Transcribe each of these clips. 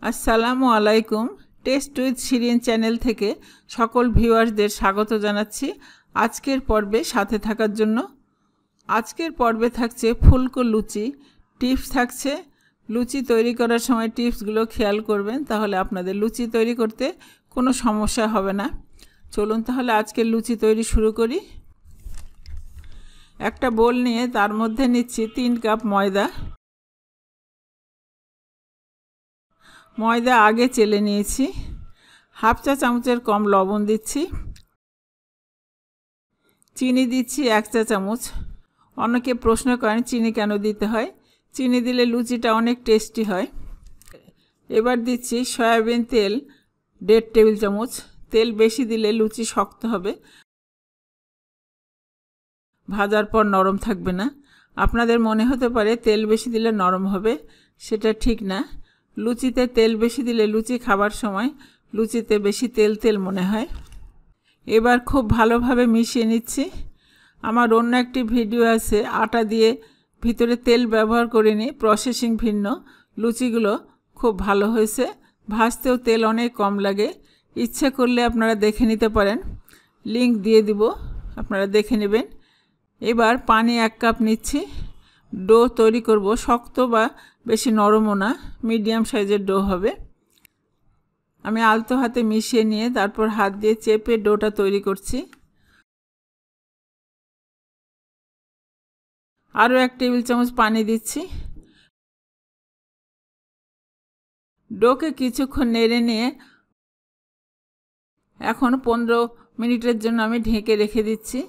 আসসালামু আলাইকুম। Test with Shirin channel থেকে সকল ভিউয়ার্সদের স্বাগত জানাচ্ছি আজকের পর্বে সাথে থাকার জন্য। আজকের পর্বে থাকছে ফুলকো লুচি টিপস থাকছে। লুচি তৈরি করার সময় টিপসগুলো খেয়াল করবেন, তাহলে আপনাদের লুচি তৈরি করতে কোনো সমস্যা হবে না। চলুন তাহলে আজকের লুচি তৈরি শুরু করি। একটা বোল নিয়ে তার মধ্যে নিচ্ছি 3 কাপ ময়দা। ময়দা আগে চেলে নিয়েছি। হাফ চা চামচের কম লবণ দিচ্ছি। চিনি দিচ্ছি 1 চা চামচ। অনেকে প্রশ্ন করেন চিনি কেন দিতে হয়। চিনি দিলে লুচিটা অনেক টেস্টি হয়। এবার দিচ্ছি সয়াবিন তেল 1.5 টেবিল চামচ। তেল বেশি দিলে লুচি শক্ত হবে, ভাজার পর নরম থাকবে না। আপনাদের মনে হতে পারে তেল বেশি দিলে নরম হবে, সেটা ঠিক না। লুচিতে তেল বেশি দিলে লুচি খাবার সময় লুচিতে বেশি তেল তেল মনে হয়। এবার খুব ভালোভাবে মিশিয়ে নিচ্ছি। আমার অন্য একটি ভিডিও আছে আটা দিয়ে ভিতরে তেল ব্যবহার করিনি, প্রসেসিং ভিন্ন। লুচিগুলো খুব ভালো হয়েছে, ভাজতেও তেল অনেক কম লাগে। ইচ্ছে করলে আপনারা দেখে নিতে পারেন, লিংক দিয়ে দিব, আপনারা দেখে নেবেন। এবার পানি 1 কাপ নিচ্ছি। ডো তৈরি করব, শক্ত বা বেশি নরমও না, মিডিয়াম সাইজের ডো হবে। আমি আলতো হাতে মিশিয়ে নিয়ে তারপর হাত দিয়ে চেপে ডোটা তৈরি করছি। আরও 1 টেবিল চামচ পানি দিচ্ছি। ডোকে কিছুক্ষণ নেড়ে নিয়ে এখন 15 মিনিটের জন্য আমি ঢেকে রেখে দিচ্ছি।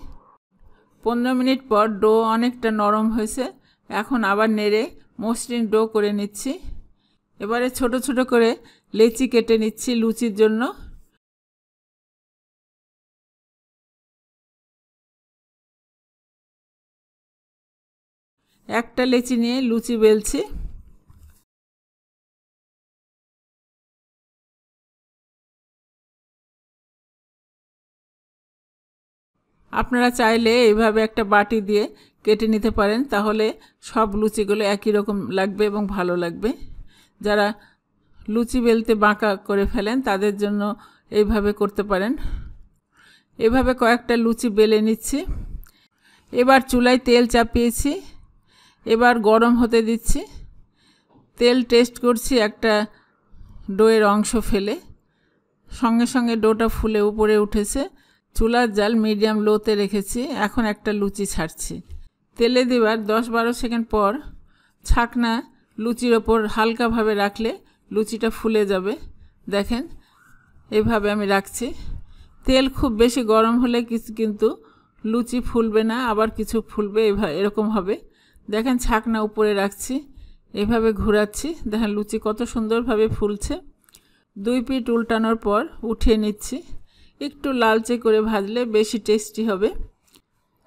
15 মিনিট পর ডো অনেকটা নরম হয়েছে। এখন আবার নেড়ে মসৃণ ডো করে নিচ্ছি। এবারে ছোট ছোট করে লেচি কেটে নিচ্ছি লুচির জন্য। একটা লেচি নিয়ে লুচি বেলছি। আপনারা চাইলে এইভাবে একটা বাটি দিয়ে কেটে নিতে পারেন, তাহলে সব লুচিগুলো একই রকম লাগবে এবং ভালো লাগবে। যারা লুচি বেলতে বাঁকা করে ফেলেন তাদের জন্য এইভাবে করতে পারেন। এভাবে কয়েকটা লুচি বেলে নিচ্ছি। এবার চুলায় তেল চাপিয়েছি, এবার গরম হতে দিচ্ছি। তেল টেস্ট করছি একটা ডোয়ের অংশ ফেলে, সঙ্গে সঙ্গে ডোটা ফুলে উপরে উঠেছে। চুলার জাল মিডিয়াম লোতে রেখেছি। এখন একটা লুচি ছাড়ছি। তেলে দেওয়ার 10-12 সেকেন্ড পর ছাকনা লুচির ওপর হালকাভাবে রাখলে লুচিটা ফুলে যাবে। দেখেন এভাবে আমি রাখছি। তেল খুব বেশি গরম হলে কিন্তু লুচি ফুলবে না, আবার কিছু ফুলবে, এরকম হবে। দেখেন ছাকনা উপরে রাখছি, এভাবে ঘোরাচ্ছি, দেখেন লুচি কত সুন্দরভাবে ফুলছে। 2 পিঠ উল্টানোর পর উঠিয়ে নিচ্ছি। একটু লালচে করে ভাজলে বেশি টেস্টি হবে।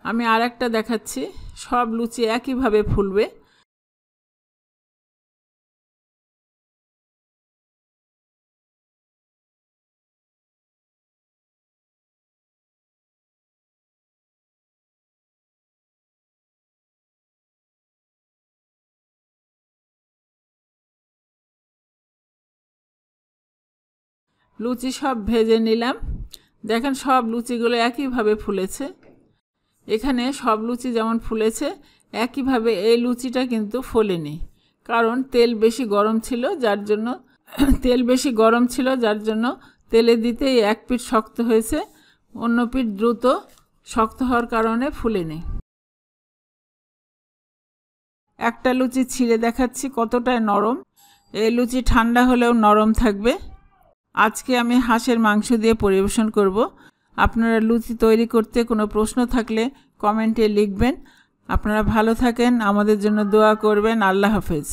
আমি আর একটা দেখাচ্ছি, সব লুচি একইভাবে ফুলবে। লুচি সব ভেজে নিলাম। দেখেন সব লুচিগুলো একইভাবে ফুলেছে। এখানে সব লুচি যেমন ফুলেছে একইভাবে এই লুচিটা কিন্তু ফোলেনি, কারণ তেল বেশি গরম ছিল, যার জন্য তেলে দিতেই 1 পিঠ শক্ত হয়েছে, অন্য পিঠ দ্রুত শক্ত হওয়ার কারণে ফুলেনি। একটা লুচি ছিঁড়ে দেখাচ্ছি কতটা নরম। এই লুচি ঠান্ডা হলেও নরম থাকবে। আজকে আমি হাঁসের মাংস দিয়ে পরিবেশন করব। আপনারা লুচি তৈরি করতে কোনো প্রশ্ন থাকলে কমেন্টে লিখবেন। আপনারা ভালো থাকেন, আমাদের জন্য দোয়া করবেন। আল্লাহ হাফেজ।